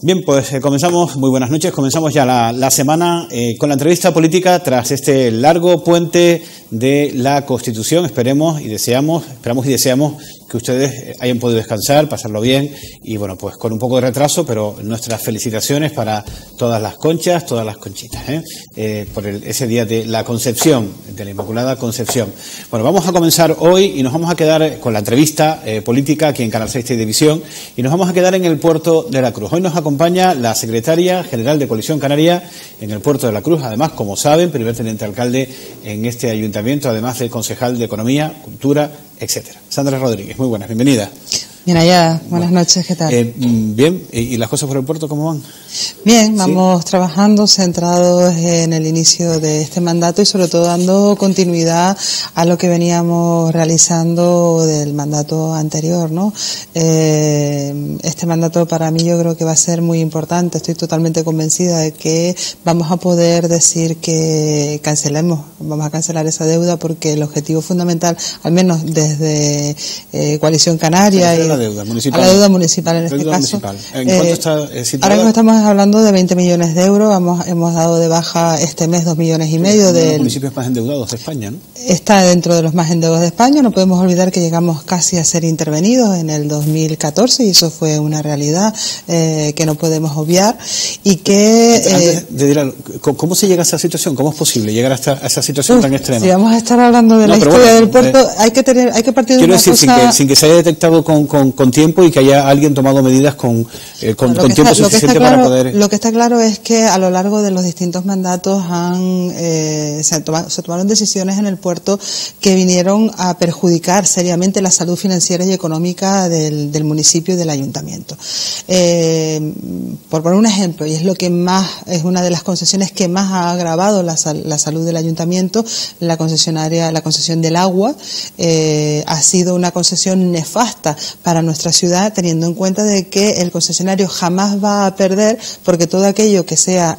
Bien, pues comenzamos, muy buenas noches, comenzamos ya la semana con la entrevista política tras este largo puente de la Constitución. Esperamos y deseamos que ustedes hayan podido descansar, pasarlo bien y bueno, pues con un poco de retraso, pero nuestras felicitaciones para todas las conchas, todas las conchitas, por ese día de la Concepción, de la Inmaculada Concepción. Bueno, vamos a comenzar hoy y nos vamos a quedar con la entrevista política aquí en Canal 6 Televisión y nos vamos a quedar en el Puerto de la Cruz. Hoy nos acompaña la secretaria general de Coalición Canaria en el Puerto de la Cruz, además, como saben, primer teniente alcalde en este ayuntamiento, además de concejal de Economía, Cultura, etcétera. Sandra Rodríguez, muy buenas, bienvenida. Bien allá, buenas noches, ¿qué tal? Bien, ¿y las cosas por el puerto cómo van? Bien, vamos trabajando, centrados en el inicio de este mandato y sobre todo dando continuidad a lo que veníamos realizando del mandato anterior, ¿no? Este mandato para mí yo creo que va a ser muy importante, estoy totalmente convencida de que vamos a poder decir que vamos a cancelar esa deuda porque el objetivo fundamental, al menos desde Coalición Canaria y la deuda municipal. A la deuda municipal en este caso. ¿En cuánto está situada? Ahora mismo estamos hablando de 20 millones de euros. Hemos dado de baja este mes 2,5 millones de los municipios más endeudados de España, ¿no? Está dentro de los más endeudados de España. No podemos olvidar que llegamos casi a ser intervenidos en el 2014 y eso fue una realidad que no podemos obviar y que... Antes de decir algo, ¿cómo se llega a esa situación? ¿Cómo es posible llegar a esa situación tan extrema? Si vamos a estar hablando de la historia del puerto, hay que partir de una cosa... Quiero decir, sin que se haya detectado con tiempo y que haya alguien tomado medidas con tiempo suficiente para poder... Lo que está claro es que a lo largo de los distintos mandatos se tomaron decisiones en el puerto que vinieron a perjudicar seriamente la salud financiera y económica del municipio y del ayuntamiento. Por poner un ejemplo, y es lo que más, es una de las concesiones que más ha agravado la salud del ayuntamiento, la concesión del agua, ha sido una concesión nefasta para nuestra ciudad, teniendo en cuenta de que el concesionario jamás va a perder porque todo aquello que sea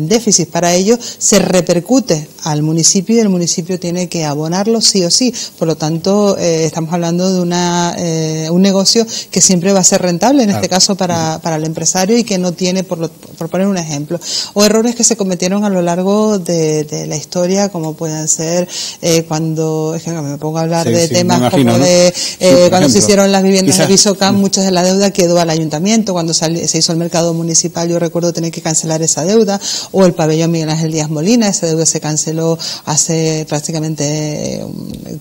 déficit para ellos se repercute al municipio y el municipio tiene que abonarlo sí o sí. Por lo tanto, estamos hablando de un negocio que siempre va a ser rentable, en este caso para el empresario y que no tiene, por poner un ejemplo, o errores que se cometieron a lo largo de la historia, como pueden ser cuando, es que me pongo a hablar de temas como de cuando se hicieron las viviendas de Visocam, muchas de la deuda quedó al ayuntamiento, cuando se hizo el mercado municipal yo recuerdo tener que cancelar esa deuda, o el pabellón Miguel Ángel Díaz Molina, esa deuda se canceló hace prácticamente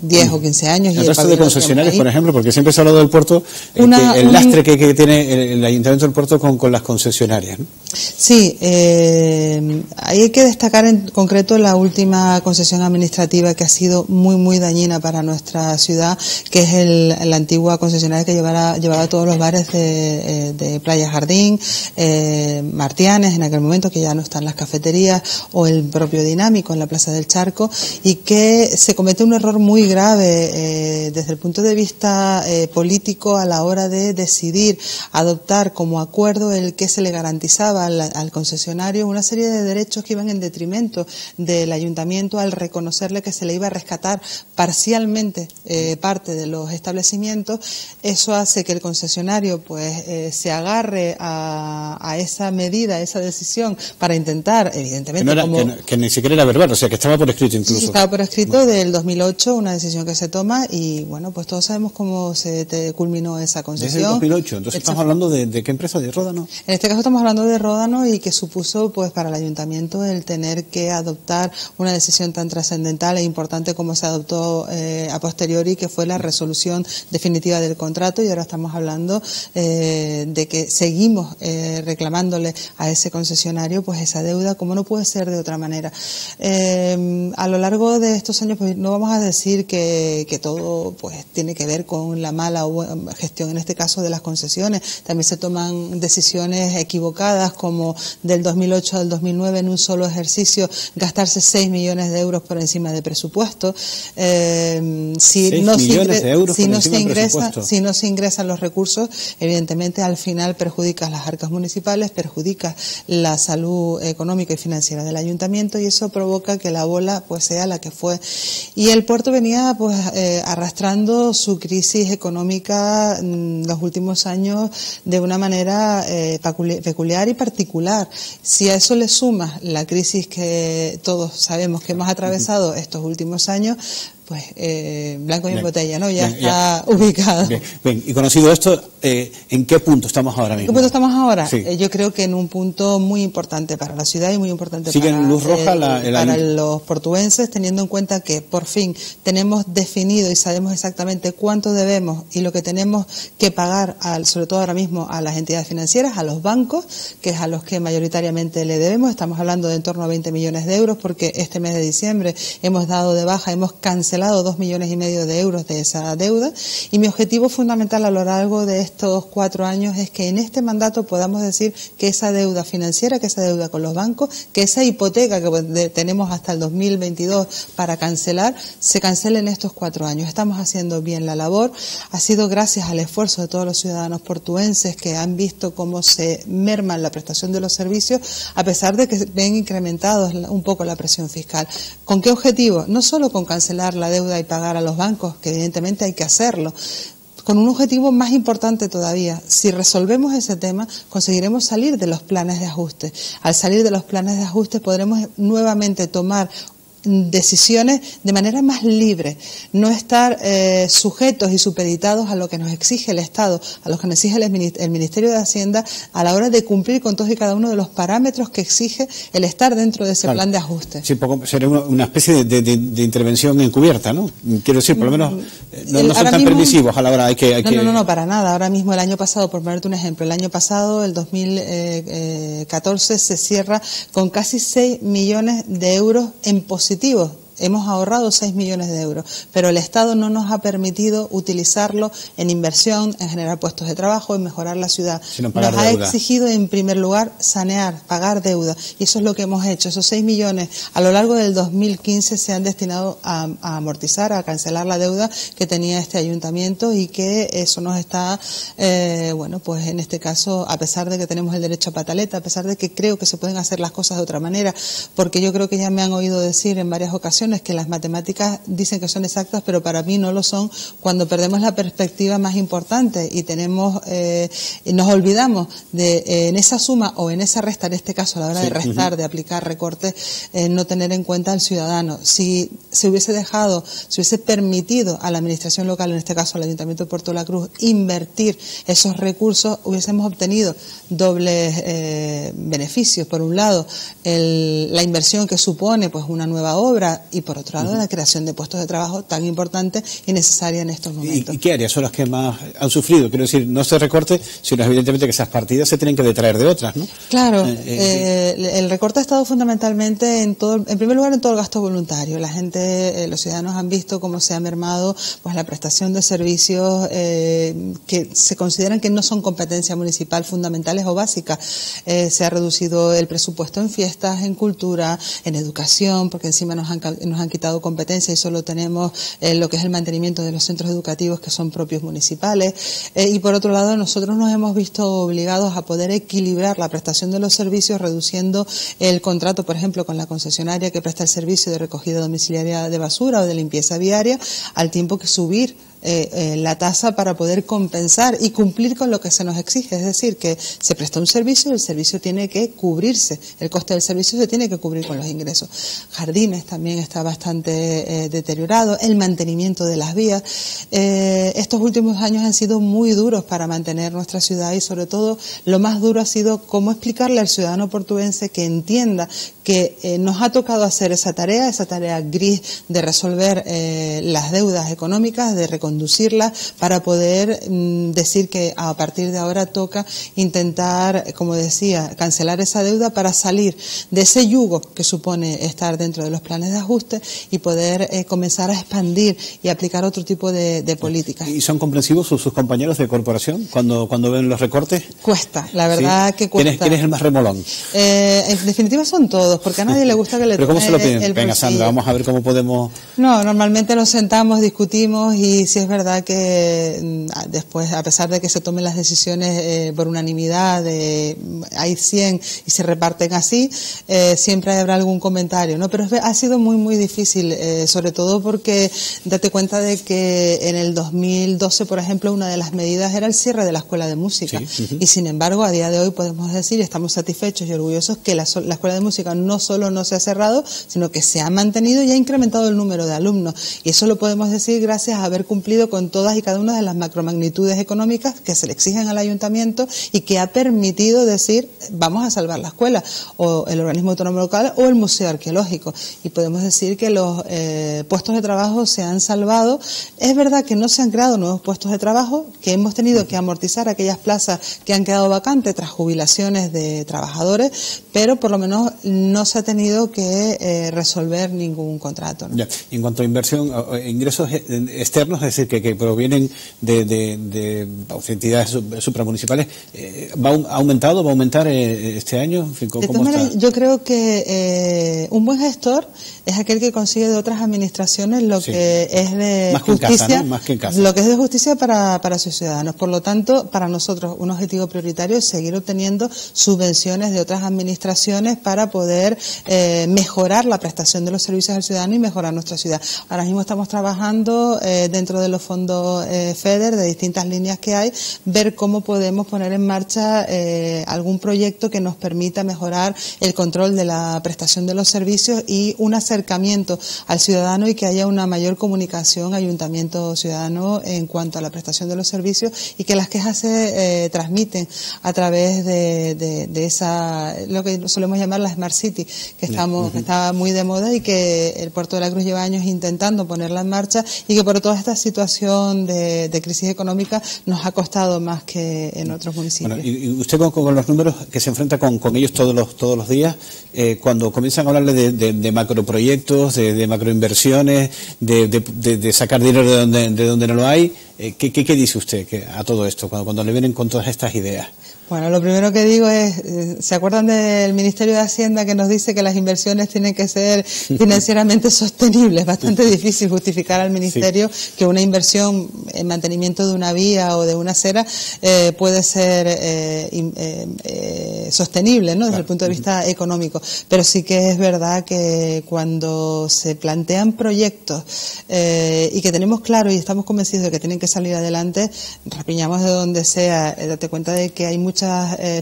10 o 15 años. El resto de concesionarios, por ejemplo, porque siempre se ha hablado del puerto, el lastre que tiene el ayuntamiento del puerto con las concesionarias, ¿no? Sí, hay que destacar en concreto la última concesión administrativa que ha sido muy dañina para nuestra ciudad, que es la antigua concesionaria que llevaba todos los bares de Playa Jardín, Martianes en aquel momento, que ya no están las cafeterías, o el propio Dinámico en la Plaza del Charco, y que se cometió un error muy grave desde el punto de vista político a la hora de decidir adoptar como acuerdo el que se le garantizaba al concesionario una serie de derechos que iban en detrimento del ayuntamiento al reconocerle que se le iba a rescatar parcialmente parte de los establecimientos. Eso hace que el concesionario pues se agarre a esa medida, a esa decisión para intentar, evidentemente, que ni siquiera era verbal, o sea que estaba por escrito incluso. Sí, estaba por escrito del 2008, una decisión que se toma y bueno, pues todos sabemos cómo se culminó esa concesión. Desde el 2008, entonces estamos hablando de qué empresa, de Ródano. En este caso estamos hablando de Ródano y que supuso pues para el ayuntamiento el tener que adoptar una decisión tan trascendental e importante como se adoptó a posteriori, que fue la resolución definitiva del contrato, y ahora estamos hablando de que seguimos reclamándole a ese concesionario pues esa deuda, como no puede ser de otra manera. A lo largo de estos años pues no vamos a decir que todo pues tiene que ver con la mala gestión, en este caso de las concesiones. También se toman decisiones equivocadas, como del 2008 al 2009 en un solo ejercicio gastarse 6 millones de euros por encima de presupuesto. Si no se ingresan los recursos, evidentemente al final perjudicas las arcas municipales, perjudicas la salud económica y financiera del ayuntamiento, y eso provoca que la bola pues sea la que fue. Y el puerto venía pues arrastrando su crisis económica los últimos años de una manera peculiar y particular. Si a eso le sumas la crisis que todos sabemos que hemos atravesado estos últimos años, pues blanco y en botella, ¿no? Ya está ubicado. Bien, y conocido esto, ¿en qué punto estamos ahora mismo? ¿En qué punto estamos ahora? Sí. Yo creo que en un punto muy importante para la ciudad y muy importante ¿sigue en luz roja para los portuenses, teniendo en cuenta que por fin tenemos definido y sabemos exactamente cuánto debemos y lo que tenemos que pagar, sobre todo ahora mismo, a las entidades financieras, a los bancos, que es a los que mayoritariamente le debemos. Estamos hablando de en torno a 20 millones de euros, porque este mes de diciembre hemos dado de baja, hemos cancelado 2,5 millones de euros de esa deuda, y mi objetivo fundamental a lo largo de estos 4 años es que en este mandato podamos decir que esa deuda financiera, que esa deuda con los bancos, que esa hipoteca que tenemos hasta el 2022 para cancelar, se cancele en estos 4 años. Estamos haciendo bien la labor, ha sido gracias al esfuerzo de todos los ciudadanos portuenses que han visto cómo se merma la prestación de los servicios, a pesar de que ven incrementados un poco la presión fiscal. ¿Con qué objetivo? No solo con cancelar la deuda y pagar a los bancos, que evidentemente hay que hacerlo, con un objetivo más importante todavía. Si resolvemos ese tema, conseguiremos salir de los planes de ajuste. Al salir de los planes de ajuste podremos nuevamente tomar decisiones de manera más libre, no estar sujetos y supeditados a lo que nos exige el Estado, a lo que nos exige el Ministerio de Hacienda a la hora de cumplir con todos y cada uno de los parámetros que exige el estar dentro de ese plan de ajuste. Sí, sería una especie de intervención encubierta, ¿no? Quiero decir, por lo menos no son tan permisivos a la hora No, para nada. Ahora mismo, el año pasado, por ponerte un ejemplo, el año pasado, el 2014, se cierra con casi 6 millones de euros en positivo. Hemos ahorrado 6 millones de euros, pero el Estado no nos ha permitido utilizarlo en inversión, en generar puestos de trabajo, en mejorar la ciudad. Nos ha exigido, en primer lugar, sanear, pagar deuda, y eso es lo que hemos hecho. Esos 6 millones a lo largo del 2015 se han destinado a amortizar, a cancelar la deuda que tenía este ayuntamiento, y que eso nos está, pues en este caso, a pesar de que tenemos el derecho a pataleta, a pesar de que creo que se pueden hacer las cosas de otra manera, porque yo creo que ya me han oído decir en varias ocasiones que las matemáticas dicen que son exactas, pero para mí no lo son cuando perdemos la perspectiva más importante y nos olvidamos de en esa suma o en esa resta, en este caso a la hora de restar, de aplicar recortes, no tener en cuenta al ciudadano. Si se hubiese permitido a la administración local, en este caso al Ayuntamiento de Puerto de la Cruz, invertir esos recursos, hubiésemos obtenido dobles beneficios. Por un lado, la inversión que supone pues una nueva obra, y por otro lado la creación de puestos de trabajo tan importante y necesaria en estos momentos. ¿Y qué áreas son las que más han sufrido? Quiero decir, no se recorte, sino evidentemente que esas partidas se tienen que detraer de otras, ¿no? Claro, el recorte ha estado fundamentalmente en primer lugar en todo el gasto voluntario. La gente, los ciudadanos han visto cómo se ha mermado pues la prestación de servicios que se consideran que no son competencia municipal, fundamentales o básicas. Se ha reducido el presupuesto en fiestas, en cultura, en educación, porque encima nos han quitado competencia y solo tenemos lo que es el mantenimiento de los centros educativos que son propios municipales, y por otro lado nosotros nos hemos visto obligados a poder equilibrar la prestación de los servicios, reduciendo el contrato, por ejemplo, con la concesionaria que presta el servicio de recogida domiciliaria de basura o de limpieza viaria, al tiempo que subir la tasa para poder compensar y cumplir con lo que se nos exige. Es decir, que se presta un servicio y el servicio tiene que cubrirse, el coste del servicio se tiene que cubrir con los ingresos. Jardines también está bastante deteriorado, el mantenimiento de las vías. Estos últimos años han sido muy duros para mantener nuestra ciudad, y sobre todo lo más duro ha sido cómo explicarle al ciudadano portuense que entienda que nos ha tocado hacer esa tarea gris de resolver las deudas económicas, de reconducirlas para poder decir que a partir de ahora toca intentar, como decía, cancelar esa deuda para salir de ese yugo que supone estar dentro de los planes de ajuste y poder comenzar a expandir y aplicar otro tipo de políticas. ¿Y son comprensivos sus compañeros de corporación cuando ven los recortes? Cuesta, la verdad, ¿sí? Que cuesta. ¿Quién es el más remolón? En definitiva son todos, porque a nadie le gusta que le ¿Pero cómo se lo piden? Venga, Sandra, vamos a ver cómo podemos... No, normalmente nos sentamos, discutimos, y si sí es verdad que después, a pesar de que se tomen las decisiones por unanimidad, hay 100 y se reparten así, siempre habrá algún comentario, ¿no? Pero ha sido muy, muy difícil, sobre todo porque date cuenta de que en el 2012, por ejemplo, una de las medidas era el cierre de la Escuela de Música. Sí. Y sin embargo, a día de hoy podemos decir, estamos satisfechos y orgullosos que la Escuela de Música no solo no se ha cerrado, sino que se ha mantenido y ha incrementado el número de alumnos. Y eso lo podemos decir gracias a haber cumplido con todas y cada una de las macromagnitudes económicas que se le exigen al ayuntamiento y que ha permitido decir, vamos a salvar la escuela, o el organismo autónomo local o el museo arqueológico. Y podemos decir que los puestos de trabajo se han salvado. Es verdad que no se han creado nuevos puestos de trabajo, que hemos tenido que amortizar aquellas plazas que han quedado vacantes tras jubilaciones de trabajadores, pero por lo menos no se ha tenido que resolver ningún contrato, ¿no? Ya. En cuanto a inversión, ingresos externos, es decir, que provienen de entidades supramunicipales, ¿ha aumentado, va a aumentar este año? En fin, ¿cómo está? Yo creo que un buen gestor es aquel que consigue de otras administraciones lo que es de más justicia, que en casa, ¿no? Más que en casa. Lo que es de justicia para sus ciudadanos. Por lo tanto, para nosotros un objetivo prioritario es seguir obteniendo subvenciones de otras administraciones para poder mejorar la prestación de los servicios al ciudadano y mejorar nuestra ciudad. Ahora mismo estamos trabajando dentro de los fondos FEDER, de distintas líneas que hay, ver cómo podemos poner en marcha algún proyecto que nos permita mejorar el control de la prestación de los servicios y un acercamiento al ciudadano y que haya una mayor comunicación ayuntamiento-ciudadano en cuanto a la prestación de los servicios y que las quejas se transmiten a través de esa, lo que solemos llamar la Smart City, que está muy de moda y que el Puerto de la Cruz lleva años intentando ponerla en marcha y que por toda esta situación de crisis económica nos ha costado más que en otros municipios. Bueno, y usted con los números que se enfrenta con ellos todos los días, cuando comienzan a hablarle de macroproyectos, de macroinversiones, de sacar dinero de donde no lo hay, ¿qué dice usted a todo esto cuando le vienen con todas estas ideas? Bueno, lo primero que digo es, ¿se acuerdan del Ministerio de Hacienda que nos dice que las inversiones tienen que ser financieramente sostenibles? Es bastante difícil justificar al Ministerio que una inversión en mantenimiento de una vía o de una acera puede ser sostenible, ¿no? Desde el punto de vista económico. Pero sí que es verdad que cuando se plantean proyectos y que tenemos claro y estamos convencidos de que tienen que salir adelante, rapiñamos de donde sea. Date cuenta de que hay muchas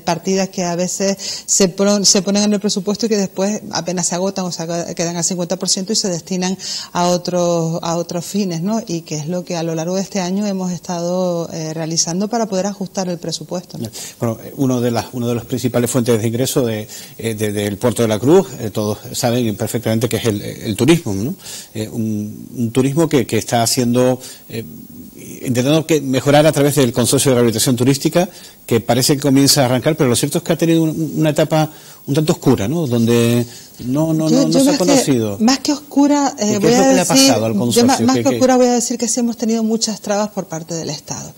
partidas que a veces se ponen en el presupuesto y que después apenas se agotan o se quedan al 50% y se destinan a otros fines, ¿no? Y que es lo que a lo largo de este año hemos estado realizando para poder ajustar el presupuesto, ¿no? Bueno, uno de las principales fuentes de ingreso del Puerto de la Cruz, todos saben perfectamente que es el turismo, ¿no? Un turismo que está haciendo intentando mejorar a través del Consorcio de Rehabilitación Turística, que parece que comienza a arrancar, pero lo cierto es que ha tenido una etapa un tanto oscura, ¿no? Donde no se ha conocido. Más que oscura, voy a decir, le ha pasado al consorcio? Más que oscura voy a decir que sí hemos tenido muchas trabas por parte del Estado.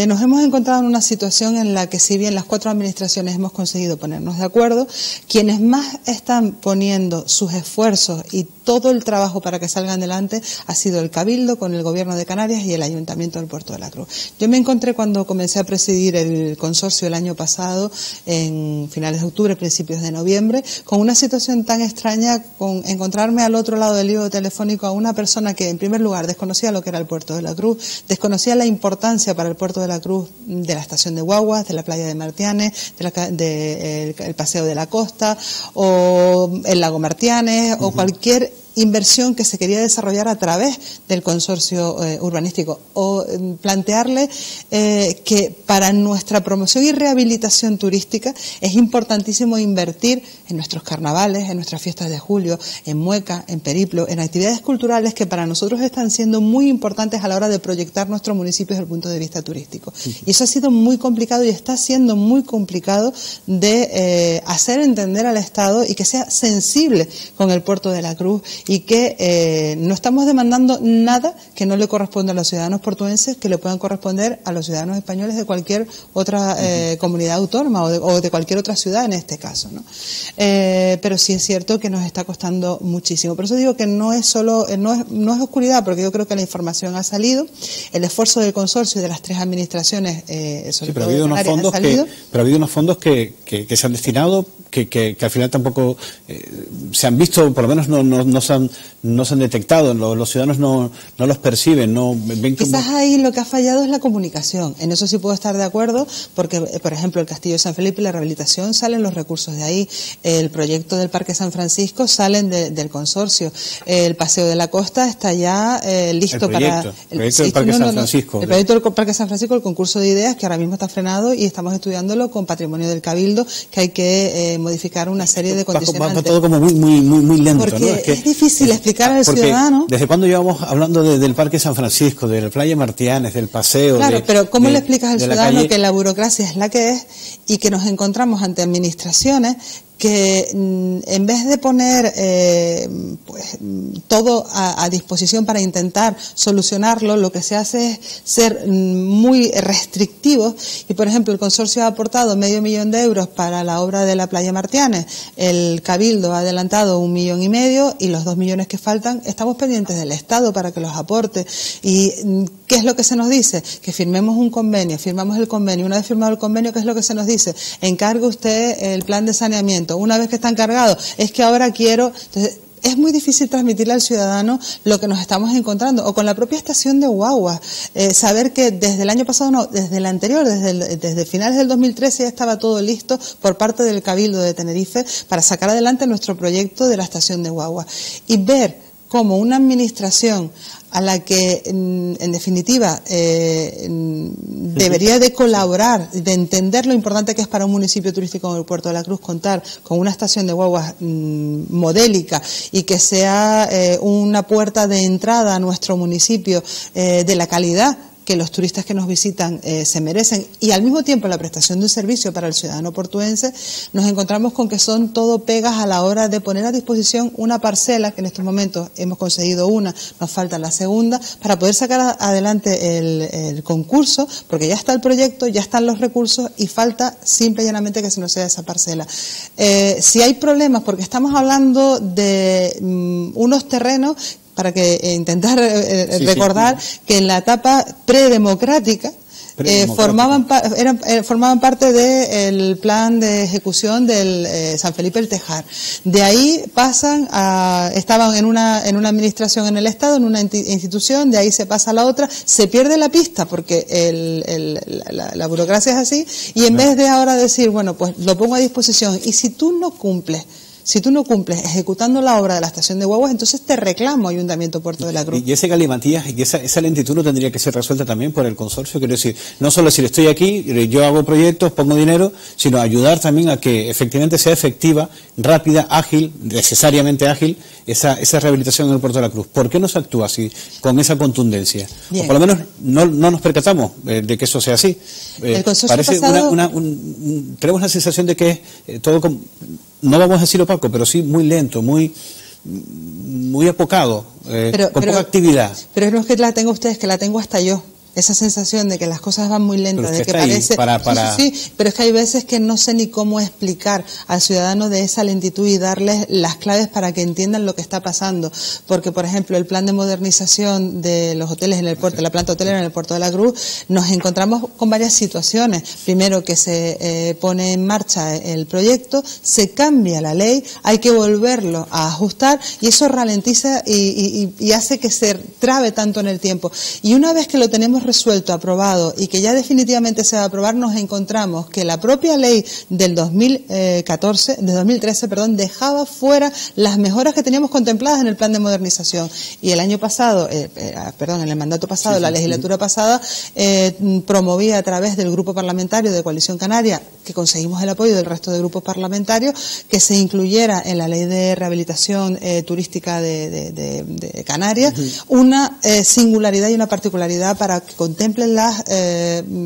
Nos hemos encontrado en una situación en la que, si bien las 4 administraciones hemos conseguido ponernos de acuerdo, quienes más están poniendo sus esfuerzos y todo el trabajo para que salgan adelante ha sido el Cabildo con el Gobierno de Canarias y el Ayuntamiento del Puerto de la Cruz. Yo me encontré cuando comencé a presidir el consorcio el año pasado, en finales de octubre, principios de noviembre, con una situación tan extraña, con encontrarme al otro lado del hilo telefónico a una persona que, en primer lugar, desconocía lo que era el Puerto de la Cruz, desconocía la importancia para el Puerto de la Cruz de la estación de guaguas, de la playa de Martianes, el paseo de la costa, o el lago Martianes, o cualquier inversión que se quería desarrollar a través del consorcio urbanístico, o plantearle que para nuestra promoción y rehabilitación turística es importantísimo invertir en nuestros carnavales, en nuestras fiestas de julio, en mueca, en periplo, en actividades culturales que para nosotros están siendo muy importantes a la hora de proyectar nuestro municipio desde el punto de vista turístico. Y eso ha sido muy complicado y está siendo muy complicado de hacer entender al Estado y que sea sensible con el Puerto de la Cruz y que no estamos demandando nada que no le corresponda a los ciudadanos portuenses, que le puedan corresponder a los ciudadanos españoles de cualquier otra comunidad autónoma o de cualquier otra ciudad en este caso, ¿no? Pero sí es cierto que nos está costando muchísimo. Por eso digo que no es solo, no es oscuridad, porque yo creo que la información ha salido, el esfuerzo del consorcio y de las tres administraciones, sobre todo de Canarias, ha salido. Pero ha habido unos fondos que se han destinado, que al final tampoco se han visto, por lo menos no se han detectado, los ciudadanos no los perciben, no ven como... Quizás ahí lo que ha fallado es la comunicación. En eso sí puedo estar de acuerdo, porque, por ejemplo, el Castillo de San Felipe y la rehabilitación salen los recursos de ahí, el proyecto del Parque San Francisco salen del consorcio, el Paseo de la Costa está ya listo para... El proyecto del Parque San Francisco. El proyecto del Parque San Francisco, el concurso de ideas, que ahora mismo está frenado y estamos estudiándolo con Patrimonio del Cabildo, que hay que modificar una serie de condicionantes. Va todo como muy lento, porque ¿no? es difícil explicar al ciudadano. ¿Desde cuándo llevamos hablando del Parque San Francisco, de la playa Martianes, del paseo? Claro, pero ¿cómo le explicas al ciudadano que la burocracia es la que es y que nos encontramos ante administraciones que en vez de poner todo a disposición para intentar solucionarlo, lo que se hace es ser muy restrictivos? Y, por ejemplo, el consorcio ha aportado $500.000 de euros para la obra de la playa Martianes, el Cabildo ha adelantado 1,5 millones y los 2 millones que faltan estamos pendientes del Estado para que los aporte. ¿Y qué es lo que se nos dice? Que firmemos un convenio, firmamos el convenio. Una vez firmado el convenio, ¿qué es lo que se nos dice? Encargue usted el plan de saneamiento. Una vez que está encargado, es que ahora quiero... Entonces, es muy difícil transmitirle al ciudadano lo que nos estamos encontrando, o con la propia estación de guagua, saber que desde el año pasado, no, desde el anterior, desde finales del 2013 ya estaba todo listo por parte del Cabildo de Tenerife para sacar adelante nuestro proyecto de la estación de guagua, y ver cómo una administración a la que, en definitiva, debería de colaborar, de entender lo importante que es para un municipio turístico como el Puerto de la Cruz contar con una estación de guaguas modélica y que sea una puerta de entrada a nuestro municipio de la calidad que los turistas que nos visitan se merecen, y al mismo tiempo la prestación de un servicio para el ciudadano portuense, nos encontramos con que son todo pegas a la hora de poner a disposición una parcela, que en estos momentos hemos conseguido una, nos falta la segunda, para poder sacar adelante el concurso, porque ya está el proyecto, ya están los recursos y falta simple y llanamente que se nos sea esa parcela. Si hay problemas, porque estamos hablando de unos terrenos, para que intentar recordar que en la etapa predemocrática formaban parte del plan de ejecución del San Felipe el Tejar. De ahí pasan estaban en una administración en el Estado, en una institución, de ahí se pasa a la otra, se pierde la pista porque la burocracia es así, y en vez de ahora decir, bueno, pues lo pongo a disposición, y si tú no cumples ejecutando la obra de la estación de guaguas, entonces te reclamo, Ayuntamiento Puerto de la Cruz. Y ese galimatías y esa lentitud no tendría que ser resuelta también por el consorcio. Quiero decir, no solo decir estoy aquí, yo hago proyectos, pongo dinero, sino ayudar también a que efectivamente sea efectiva, rápida, ágil, necesariamente ágil, esa rehabilitación en el Puerto de la Cruz. ¿Por qué no se actúa así, con esa contundencia? O por lo menos no nos percatamos de que eso sea así. El consorcio parece pasado... tenemos la sensación de que es todo como... No vamos a decir opaco, pero sí muy lento, muy apocado, con poca actividad. Pero no es que la tengo ustedes, que la tengo hasta yo. Esa sensación de que las cosas van muy lentas, de que parece... Sí, pero es que hay veces que no sé ni cómo explicar al ciudadano de esa lentitud y darles las claves para que entiendan lo que está pasando. Porque, por ejemplo, el plan de modernización de los hoteles en el puerto, la planta hotelera en el Puerto de la Cruz, nos encontramos con varias situaciones. Primero, que se pone en marcha el proyecto, se cambia la ley, hay que volverlo a ajustar, y eso ralentiza y hace que se trabe tanto en el tiempo. Y una vez que lo tenemos resuelto, aprobado, y que ya definitivamente se va a aprobar, nos encontramos que la propia ley del 2013, dejaba fuera las mejoras que teníamos contempladas en el plan de modernización. Y el año pasado, en el mandato pasado, la legislatura pasada, promovía a través del grupo parlamentario de Coalición Canaria, que conseguimos el apoyo del resto de grupos parlamentarios, que se incluyera en la ley de rehabilitación turística de Canarias una singularidad y una particularidad para contemple la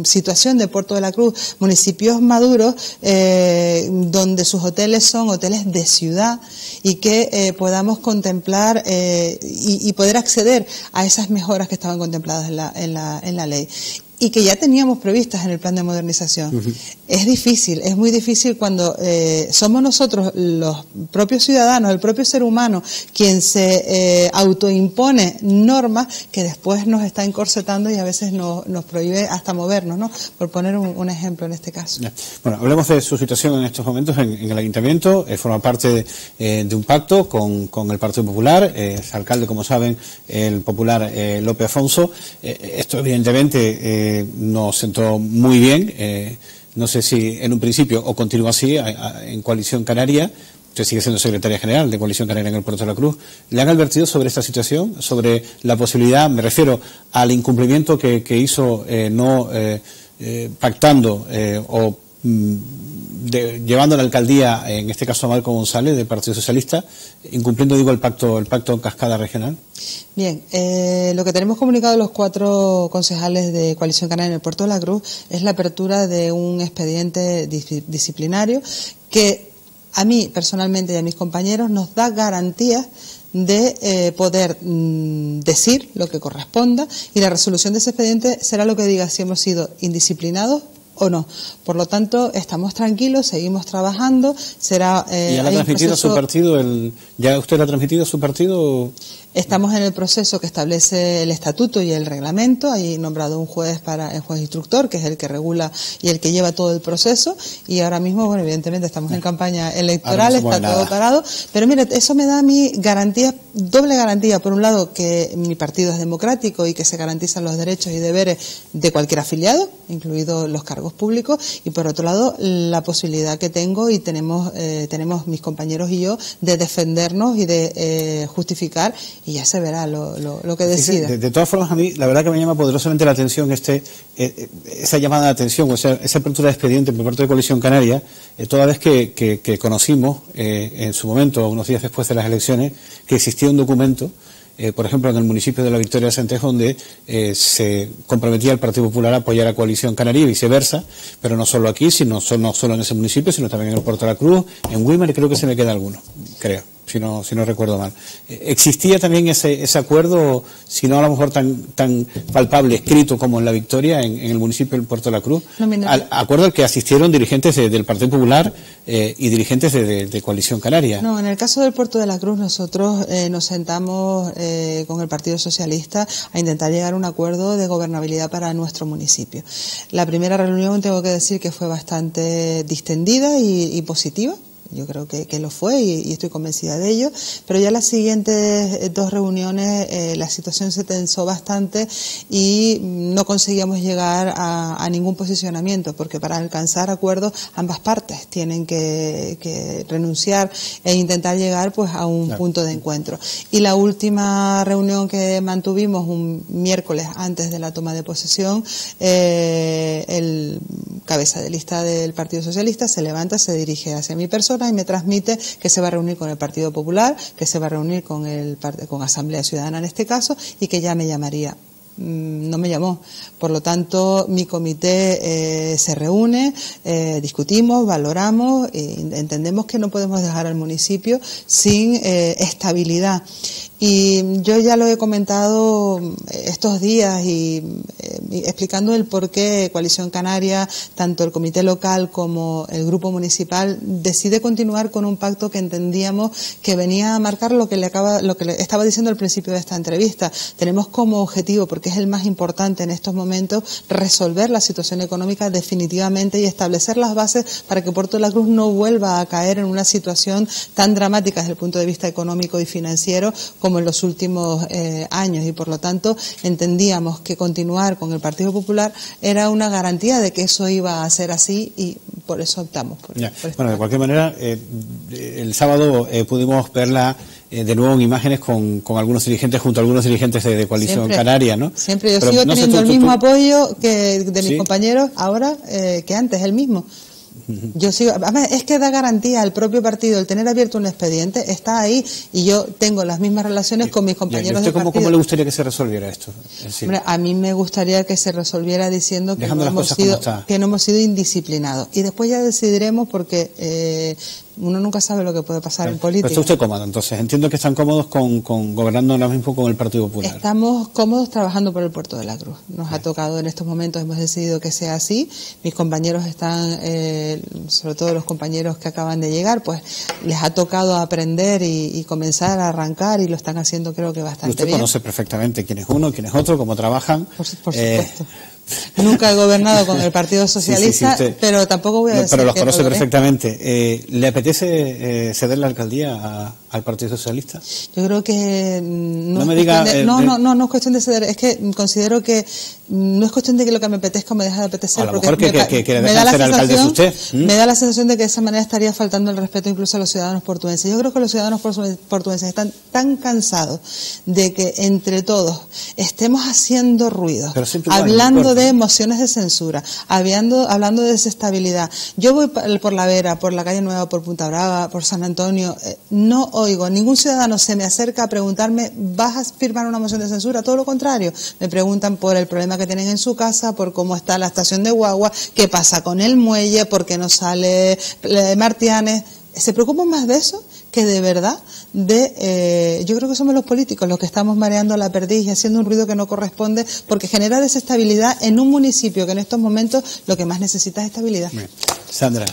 situación de Puerto de la Cruz, municipios maduros, donde sus hoteles son hoteles de ciudad, y que podamos contemplar y poder acceder a esas mejoras que estaban contempladas en la ley y que ya teníamos previstas en el plan de modernización. Es difícil, es muy difícil cuando somos nosotros, los propios ciudadanos, el propio ser humano, quien se autoimpone normas que después nos está encorsetando y a veces nos prohíbe hasta movernos, ¿no? Por poner un ejemplo en este caso. Bueno, hablemos de su situación en estos momentos en el Ayuntamiento. Forma parte de un pacto con el Partido Popular. Es alcalde, como saben, el popular Lope Afonso. Esto evidentemente nos sentó muy bien. No sé si en un principio o continúa así en Coalición Canaria. Usted sigue siendo secretaria general de Coalición Canaria en el Puerto de la Cruz. ¿Le han advertido sobre esta situación? Sobre la posibilidad, me refiero al incumplimiento que hizo pactando o llevando a la alcaldía, en este caso a Marco González, del Partido Socialista, incumpliendo, digo, el pacto en Cascada Regional? Bien, lo que tenemos comunicado los 4 concejales de Coalición Canaria en el Puerto de la Cruz es la apertura de un expediente disciplinario que a mí personalmente y a mis compañeros nos da garantías de poder decir lo que corresponda, y la resolución de ese expediente será lo que diga si hemos sido indisciplinados o no. Por lo tanto, estamos tranquilos, seguimos trabajando. Será ¿Y ya la ha transmitido a su partido? ¿Ya usted la ha transmitido a su partido? Estamos en el proceso que establece el estatuto y el reglamento. Hay nombrado un juez el juez instructor, que es el que regula y el que lleva todo el proceso. Y ahora mismo, bueno, evidentemente estamos en campaña electoral, está todo parado. Pero mire, eso me da a mí garantía, doble garantía. Por un lado, que mi partido es democrático y que se garantizan los derechos y deberes de cualquier afiliado, incluidos los cargos públicos. Y por otro lado, la posibilidad que tengo y tenemos mis compañeros y yo de defendernos y de justificar, y ya se verá lo que decida. De todas formas, a mí la verdad que me llama poderosamente la atención esa llamada de atención, o sea, esa apertura de expediente por parte de Coalición Canaria, toda vez que conocimos en su momento, unos días después de las elecciones, que existía un documento, por ejemplo, en el municipio de La Victoria de Centejo, donde se comprometía el Partido Popular a apoyar a Coalición Canaria y viceversa, pero no solo aquí, no solo en ese municipio, sino también en el Puerto de la Cruz, en Güímar, y creo que se me queda alguno, creo. Si no recuerdo mal. ¿Existía también ese acuerdo, si no a lo mejor tan palpable, escrito como en La Victoria, en el municipio del Puerto de la Cruz? Acuerdo al que asistieron dirigentes del Partido Popular y dirigentes de Coalición Canaria. No, en el caso del Puerto de la Cruz nosotros nos sentamos con el Partido Socialista a intentar llegar a un acuerdo de gobernabilidad para nuestro municipio. La primera reunión, tengo que decir que fue bastante distendida y positiva. Yo creo que lo fue y estoy convencida de ello, pero ya las siguientes 2 reuniones la situación se tensó bastante y no conseguíamos llegar a ningún posicionamiento, porque para alcanzar acuerdos ambas partes tienen que renunciar e intentar llegar pues a un punto de encuentro. Y la última reunión que mantuvimos un miércoles antes de la toma de posesión, el cabeza de lista del Partido Socialista se levanta, se dirige hacia mi persona y me transmite que se va a reunir con el Partido Popular, que se va a reunir con Asamblea Ciudadana en este caso, y que ya me llamaría. No me llamó. Por lo tanto, mi comité se reúne, discutimos, valoramos, entendemos que no podemos dejar al municipio sin estabilidad. Y yo ya lo he comentado estos días y explicando el por qué Coalición Canaria, tanto el comité local como el grupo municipal, decide continuar con un pacto que entendíamos que venía a marcar lo que le estaba diciendo al principio de esta entrevista. Tenemos como objetivo, porque es el más importante en estos momentos, resolver la situación económica definitivamente y establecer las bases para que Puerto de la Cruz no vuelva a caer en una situación tan dramática desde el punto de vista económico y financiero como en los últimos años, y por lo tanto entendíamos que continuar con el Partido Popular era una garantía de que eso iba a ser así, y por eso optamos por Bueno, de cualquier manera, el sábado pudimos verla de nuevo en imágenes con algunos dirigentes, junto a algunos dirigentes de Coalición Canaria, ¿no? Siempre, yo sigo teniendo el mismo apoyo que de mis compañeros ahora que antes, el mismo. Yo sigo, además es que da garantía al propio partido el tener abierto un expediente, está ahí, y yo tengo las mismas relaciones con mis compañeros de partido. ¿Cómo le gustaría que se resolviera esto? Es decir, hombre, a mí me gustaría que se resolviera diciendo que no hemos sido indisciplinados, y después ya decidiremos, porque uno nunca sabe lo que puede pasar en política. Pero está usted cómodo, entonces. Entiendo que están cómodos con gobernando ahora mismo con el Partido Popular. Estamos cómodos trabajando por el Puerto de la Cruz. Nos ha tocado en estos momentos, hemos decidido que sea así. Mis compañeros están, sobre todo los compañeros que acaban de llegar, pues les ha tocado aprender y comenzar a arrancar, y lo están haciendo, creo que bastante bien. Usted conoce perfectamente quién es uno, quién es otro, cómo trabajan. Por supuesto. Nunca he gobernado con el Partido Socialista, sí, pero tampoco voy a decir pero los conoce perfectamente. ¿Le apetece ceder la alcaldía al Partido Socialista? Yo creo que no es cuestión de ceder, es que considero que no es cuestión de que lo que me apetezca o me deja de apetecer. A lo mejor que me da la sensación, alcalde es usted. Me da la sensación de que de esa manera estaría faltando el respeto incluso a los ciudadanos portuenses. Yo creo que los ciudadanos portuenses están tan cansados de que entre todos estemos haciendo ruido, hablando de mociones de censura, hablando de desestabilidad. Yo voy por La Vera, por la Calle Nueva, por Punta Brava, por San Antonio, no oigo, ningún ciudadano se me acerca a preguntarme, ¿vas a firmar una moción de censura? Todo lo contrario, me preguntan por el problema que tienen en su casa, por cómo está la estación de guagua, qué pasa con el muelle, por qué no sale Martianes. Se preocupan más de eso que de verdad yo creo que somos los políticos los que estamos mareando la perdiz y haciendo un ruido que no corresponde, porque genera desestabilidad en un municipio que en estos momentos lo que más necesita es estabilidad. Bien. Sandra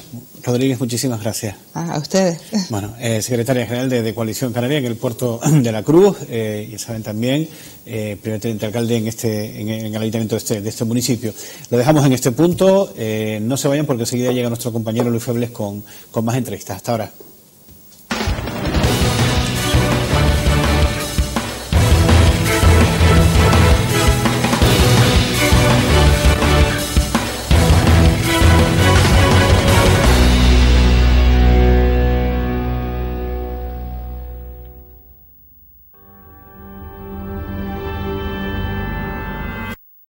Rodríguez, muchísimas gracias. A ustedes. Bueno, secretaria general de Coalición Canaria en el Puerto de la Cruz, y saben también, primer teniente alcalde en el ayuntamiento de este municipio. Lo dejamos en este punto, no se vayan porque enseguida llega nuestro compañero Luis Febles con más entrevistas. Hasta ahora.